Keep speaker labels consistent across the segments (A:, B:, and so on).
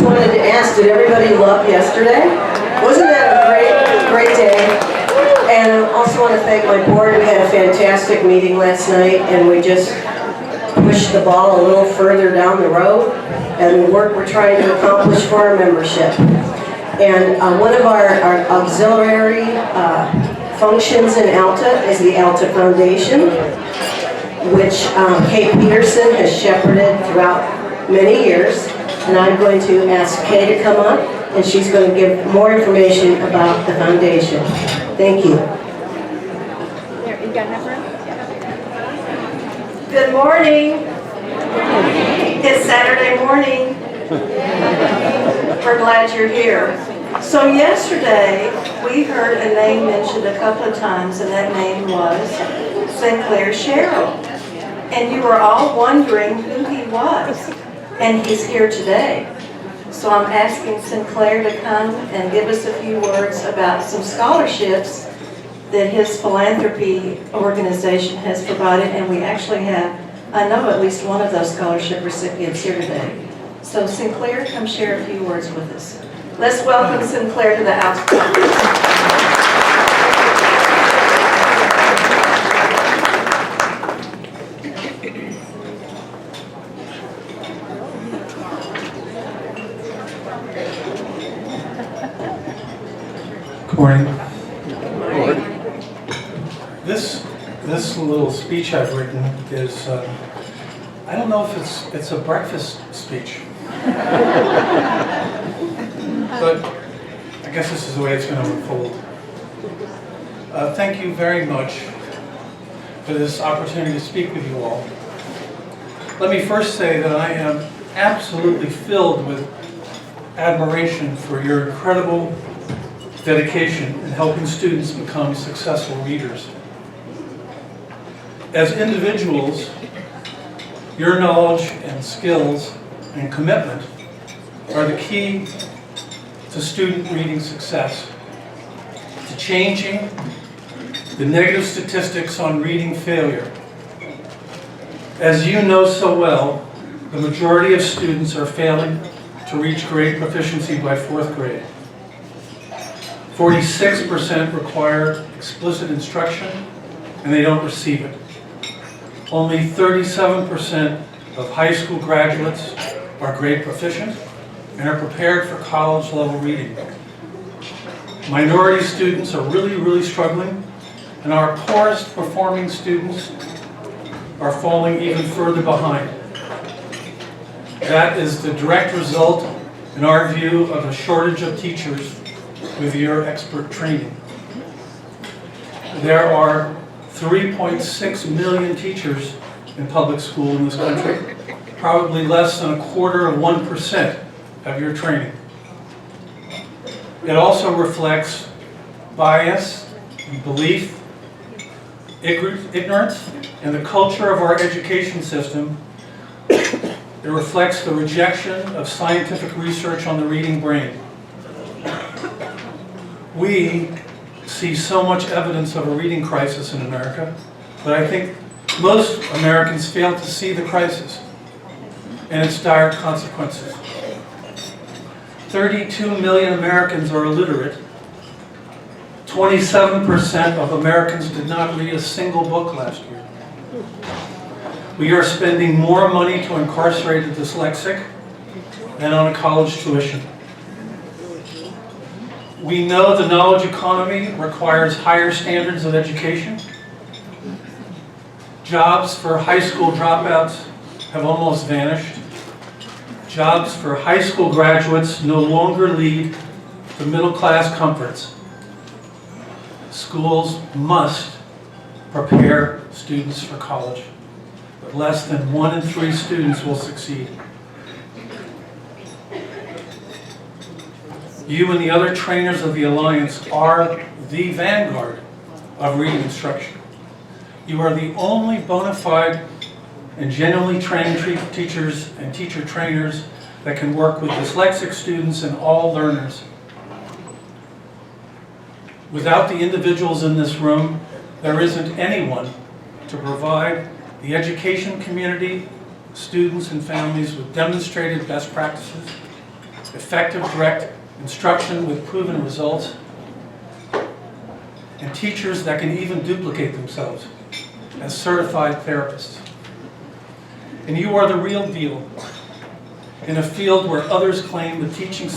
A: wanted to ask, did everybody love yesterday? Wasn't that a great day? And I also want to thank my board. We had a fantastic meeting last night, and we just pushed the ball a little further down the road and the work we're trying to accomplish for our membership. And one of our auxiliary functions in ALTA is the ALTA Foundation, which Kay Peterson has shepherded throughout many years. And I'm going to ask Kay to come up, and she's going to give more information about the foundation. Thank you.
B: There, you got enough room?
C: Good morning. It's Saturday morning. We're glad you're here. So yesterday, we heard a name mentioned a couple of times, and that name was Sinclair Sherrill. And you were all wondering who he was. And he's here today. So I'm asking Sinclair to come and give us a few words about some scholarships that his philanthropy organization has provided, and we actually have, I know, at least one of those scholarship recipients here today. So Sinclair, come share a few words with us. Let's welcome Sinclair to the ALTA Conference.
D: Good morning. This little speech I've written is, I don't know if it's a breakfast speech, but I guess this is the way it's going to unfold. Thank you very much for this opportunity to speak with you all. Let me first say that I am absolutely filled with admiration for your incredible dedication in helping students become successful readers. As individuals, your knowledge and skills and commitment are the key to student reading success, to changing the negative statistics on reading failure. As you know so well, the majority of students are failing to reach grade proficiency by 4th grade. 46% require explicit instruction, and they don't receive it. Only 37% of high school graduates are grade proficient and are prepared for college-level reading. Minority students are really struggling, and our poorest performing students are falling even further behind. That is the direct result, in our view, of a shortage of teachers with your expert training. There are 3.6 million teachers in public school in this country, probably less than 1/4% of your training. It also reflects bias, belief, ignorance, and the culture of our education system. It reflects the rejection of scientific research on the reading brain. We see so much evidence of a reading crisis in America, but I think most Americans fail to see the crisis and its dire consequences. 32 million Americans are illiterate. 27% of Americans did not read a single book last year. We are spending more money to incarcerate a dyslexic than on a college tuition. We know the knowledge economy requires higher standards of education. Jobs for high school dropouts have almost vanished. Jobs for high school graduates no longer lead to middle-class comforts. Schools must prepare students for college, but less than 1 in 3 students will succeed. You and the other trainers of the Alliance are the vanguard of reading instruction. You are the only bona fide and genuinely trained teachers and teacher trainers that can work with dyslexic students and all learners. Without the individuals in this room, there isn't anyone to provide the education community, students and families with demonstrated best practices, effective direct instruction with proven results, and teachers that can even duplicate themselves as certified therapists. And you are the real deal in a field where others claim teaching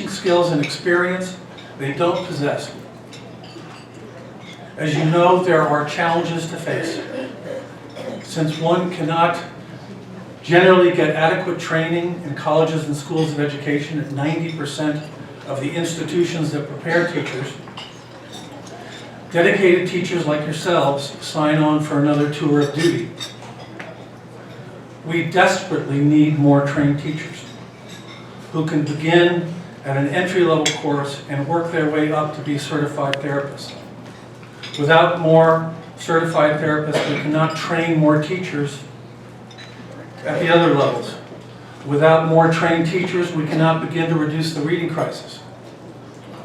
D: skills and experience they don't possess. As you know, there are challenges to face. Since one cannot generally get adequate training in colleges and schools of education at 90% of the institutions that prepare teachers, dedicated teachers like yourselves sign on for another tour of duty. We desperately need more trained teachers who can begin at an entry-level course and work their way up to be certified therapists. Without more certified therapists, we cannot train more teachers at the other levels. Without more trained teachers, we cannot begin to reduce the reading crisis.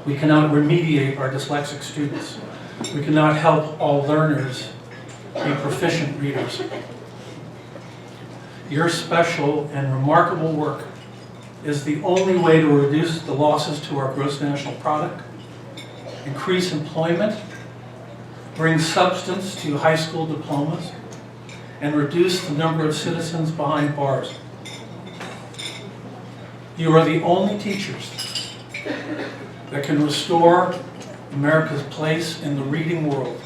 D: We cannot remediate our dyslexic students. We cannot help all learners be proficient readers. Your special and remarkable work is the only way to reduce the losses to our gross national product, increase employment, bring substance to high school diplomas, and reduce the number of citizens behind bars. You are the only teachers that can restore America's place in the reading world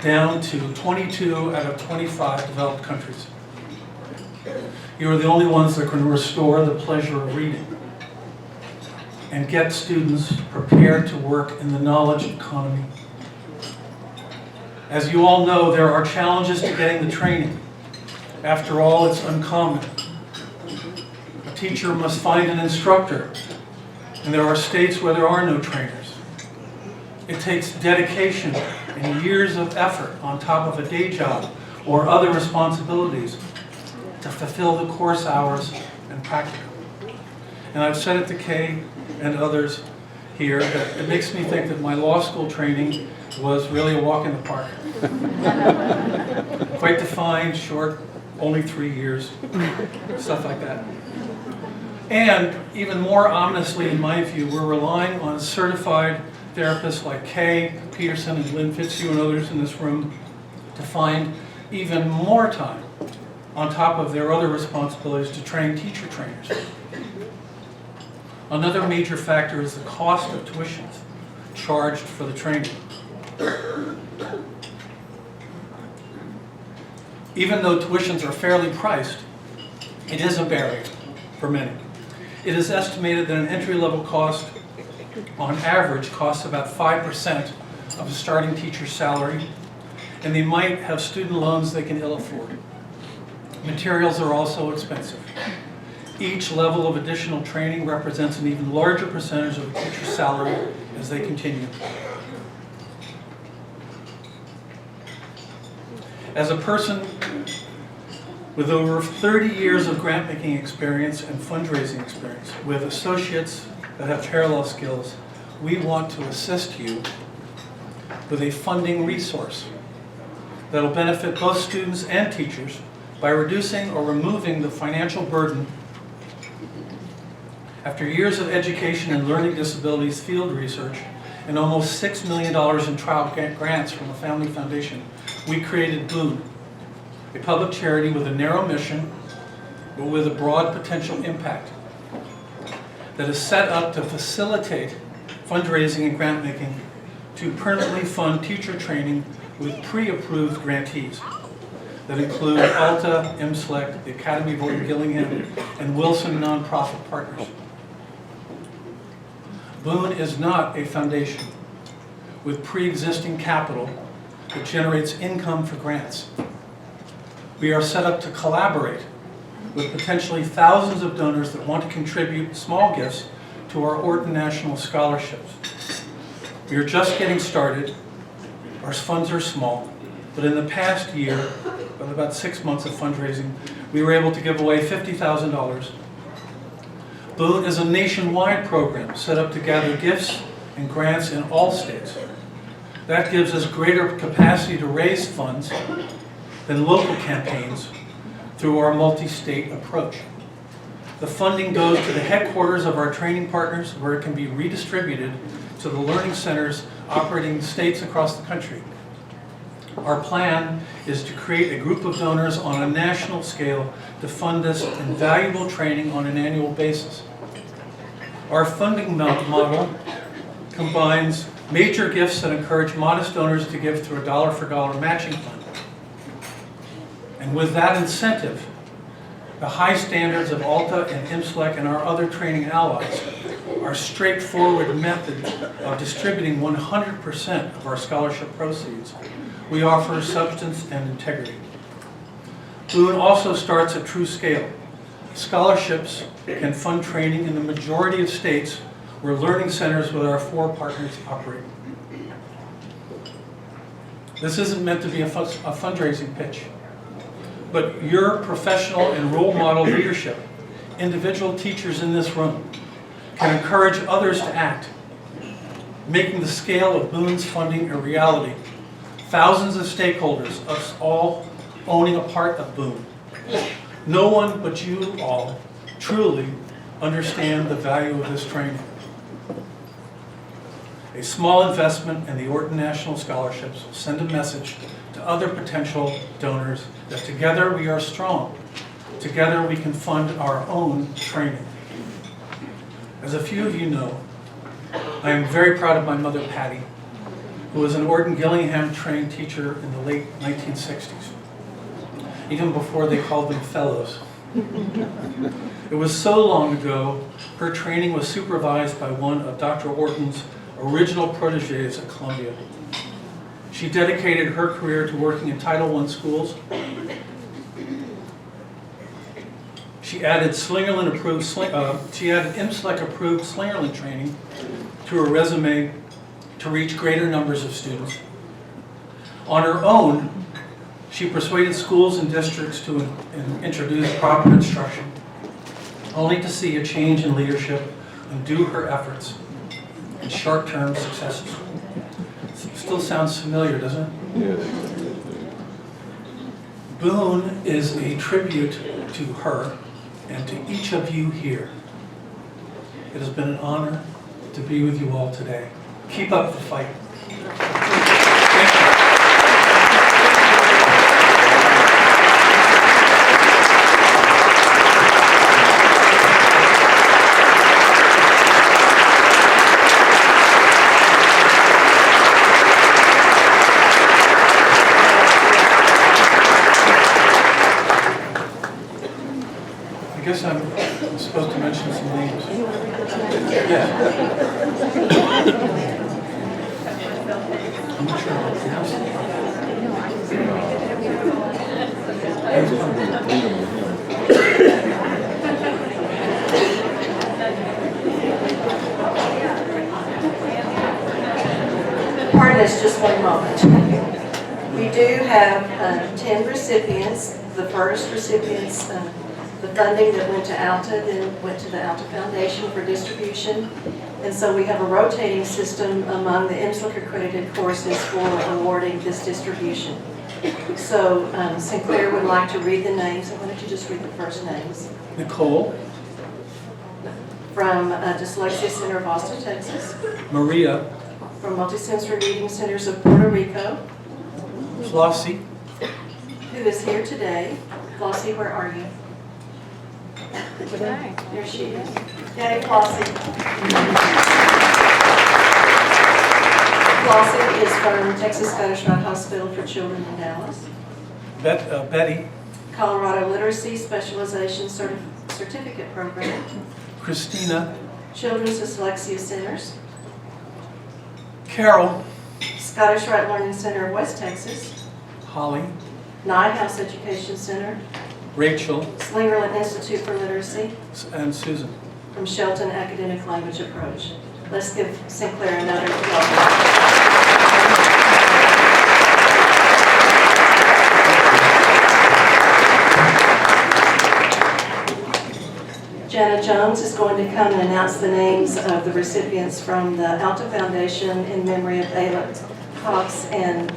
D: down to 22 out of 25 developed countries. You are the only ones that can restore the pleasure of reading and get students prepared to work in the knowledge economy. As you all know, there are challenges to getting the training. After all, it's uncommon. A teacher must find an instructor, and there are states where there are no trainers. It takes dedication and years of effort on top of a day job or other responsibilities to fulfill the course hours and practicum. And I've said it to Kay and others here that it makes me think that my law school training was really a walk in the park. Quite defined, short, only 3 years, stuff like that. And even more ominously, in my view, we're relying on certified therapists like Kay Peterson and Lynn Fitzhugh and others in this room to find even more time on top of their other responsibilities to train teacher trainers. Another major factor is the cost of tuitions charged for the training. Even though tuitions are fairly priced, it is a barrier for many. It is estimated that an entry-level cost, on average, costs about 5% of a starting teacher's salary, and they might have student loans they can ill afford. Materials are also expensive. Each level of additional training represents an even larger percentage of a teacher's salary as they continue. As a person with over 30 years of grant-making experience and fundraising experience, with associates that have parallel skills, we want to assist you with a funding resource that will benefit both students and teachers by reducing or removing the financial burden. After years of education and learning disabilities field research and almost $6 million in trial grants from the Family Foundation, we created Boon, a public charity with a narrow mission, but with a broad potential impact, that is set up to facilitate fundraising and grant making to permanently fund teacher training with pre-approved grantees that include ALTA, IMSLEC, the Academy of Art Gillingham, and Wilson Nonprofit Partners. Boon is not a foundation with pre-existing capital that generates income for grants. We are set up to collaborate with potentially thousands of donors that want to contribute small gifts to our Orton National Scholarships. We are just getting started. Our funds are small, but in the past year, with about 6 months of fundraising, we were able to give away $50,000. Boon is a nationwide program set up to gather gifts and grants in all states. That gives us greater capacity to raise funds than local campaigns through our multi-state approach. The funding goes to the headquarters of our training partners, where it can be redistributed to the learning centers operating in states across the country. Our plan is to create a group of donors on a national scale to fund this invaluable training on an annual basis. Our funding model combines major gifts that encourage modest donors to give through a dollar-for-dollar matching fund. And with that incentive, the high standards of ALTA and IMSLEC and our other training allies, our straightforward method of distributing 100% of our scholarship proceeds, we offer substance and integrity. Boone also starts at true scale. Scholarships can fund training in the majority of states where learning centers with our 4 partners operate. This isn't meant to be a fundraising pitch, but your professional and role model leadership, individual teachers in this room, can encourage others to act, making the scale of Boone's funding a reality. Thousands of stakeholders, us all owning a part of Boone. No one but you all truly understand the value of this training. A small investment in the Orton National Scholarships will send a message to other potential donors that together we are strong. Together we can fund our own training. As a few of you know, I am very proud of my mother, Patty, who was an Orton Gillingham trained teacher in the late 1960s, even before they called them fellows. It was so long ago, her training was supervised by one of Dr. Orton's original proteges at Columbia. She dedicated her career to working in Title I schools. She added IMSLEC-approved Slingerland training to her resume to reach greater numbers of students. On her own, she persuaded schools and districts to introduce proper instruction, only to see a change in leadership undo her efforts and short-term successes. Still sounds familiar, doesn't it?
E: Yes.
D: Boone is a tribute to her and to each of you here. It has been an honor to be with you all today. Keep up the fight. Thank you. I guess I'm supposed to mention some names. Yeah. I'm not sure how to pronounce
C: Pardon us just one moment. We do have 10 recipients. The first recipients, the funding that went to ALTA, then went to the ALTA Foundation for distribution. And so we have a rotating system among the IMSLEC accredited courses for awarding this distribution. So Sinclair would like to read the names. Why don't you just read the first names?
D: Nicole,
C: From Dyslexia Center of Austin, Texas.
D: Maria,
C: From Multisensory Reading Centers of Puerto Rico,
D: Flossie,
C: who is here today. Flossie, where are you?
B: Hi.
C: There she is. Yay, Flossie. Flossie is from Texas Scottish Rite Hospital for Children in Dallas.
D: Betty,
C: Colorado Literacy Specialization Certificate Program.
D: Christina,
C: Children's Dyslexia Centers.
D: Carol,
C: Scottish Rite Learning Center of West Texas.
D: Holly,
C: Nye House Education Center.
D: Rachel,
C: Slingerland Institute for Literacy.
D: and Susan.
C: From Shelton Academic Language Approach. Let's give Sinclair another welcome. Jana Jones is going to come and announce the names of the recipients from the ALTA Foundation in memory of Ayla Cox and